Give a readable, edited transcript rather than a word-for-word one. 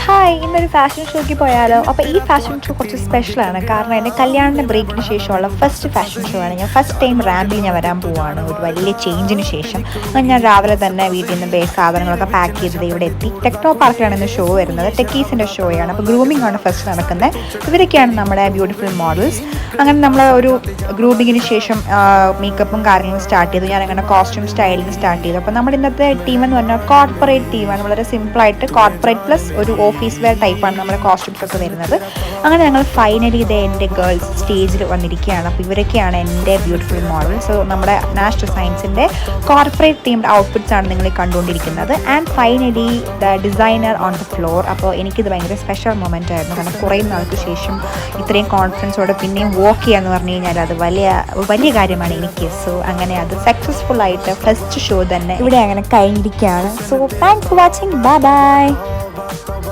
Hi, ഇന്നൊരു fashion ഷോയ്ക്ക് പോയാലോ? അപ്പോൾ ഈ ഫാഷൻ ഷോ കുറച്ച് സ്പെഷ്യലാണ്. കാരണം എൻ്റെ കല്യാണത്തിൻ്റെ ബ്രേക്കിന് ശേഷമുള്ള ഫസ്റ്റ് ഫാഷൻ ഷോ ആണ്. ഞാൻ ഫസ്റ്റ് ടൈം റാമ്പിൽ ഞാൻ വരാൻ പോവുകയാണ് ഒരു വലിയ ചേഞ്ചിന് ശേഷം. അങ്ങനെ ഞാൻ രാവിലെ തന്നെ വീട്ടിൽ നിന്ന് സാധനങ്ങളൊക്കെ പാക്ക് ചെയ്തത് ഇവിടെ എത്തി. ടെക്നോ പാർക്കിലാണ് ഇന്ന് ഷോ വരുന്നത്. ടെക്കീസിൻ്റെ ഷോയാണ്. അപ്പോൾ ഗ്രൂമിംഗ് ആണ് ഫസ്റ്റ് നടക്കുന്നത്. ഇവരൊക്കെയാണ് നമ്മുടെ ബ്യൂട്ടിഫുൾ മോഡൽസ്. അങ്ങനെ നമ്മൾ ഒരു ഗ്രൂമിങ്ങിന് ശേഷം മേക്കപ്പും കാര്യങ്ങളും സ്റ്റാർട്ട് ചെയ്തു. ഞാനങ്ങനെ കോസ്റ്റ്യൂം സ്റ്റൈലിങ് സ്റ്റാർട്ട് ചെയ്തു. അപ്പോൾ നമ്മുടെ ഇന്നത്തെ ടീം എന്ന് പറഞ്ഞാൽ കോർപ്പറേറ്റ് ടീമാണ്. വളരെ സിമ്പിളായിട്ട് കോർപ്പറേറ്റ് പ്ലസ് ഒരു ഓഫീസ് വെയർ ടൈപ്പാണ് നമ്മുടെ കോസ്റ്റ്യൂംസ് ഒക്കെ വരുന്നത്. അങ്ങനെ ഞങ്ങൾ ഫൈനലി ഇത് എൻ്റെ ഗേൾസ് സ്റ്റേജിൽ വന്നിരിക്കുകയാണ്. അപ്പോൾ ഇവരൊക്കെയാണ് എൻ്റെ ബ്യൂട്ടിഫുൾ മോഡൽ. സോ നമ്മുടെ നാഷണൽ സയൻസിൻ്റെ കോർപ്പറേറ്റ് ടീമിൻ്റെ ഔട്ട്ഫിറ്റ്സ് ആണ് നിങ്ങൾ കണ്ടുകൊണ്ടിരിക്കുന്നത്. And finally the designer on the floor. അപ്പോൾ എനിക്കിത് ഭയങ്കര സ്പെഷ്യൽ മൊമെൻ്റ് ആയിരുന്നു. കാരണം കുറേ നാൾക്ക് ശേഷം ഇത്രയും കോൺഫിഡൻസോടെ പിന്നെയും വോക്ക് ചെയ്യാന്ന് പറഞ്ഞു കഴിഞ്ഞാൽ അത് വലിയ കാര്യമാണ് എനിക്ക്. സോ അങ്ങനെ അത് സക്സസ്ഫുൾ ആയിട്ട് ഫസ്റ്റ് ഷോ തന്നെ ഇവിടെ അങ്ങനെ കഴിഞ്ഞിരിക്കുകയാണ്. So thanks for watching. Bye bye.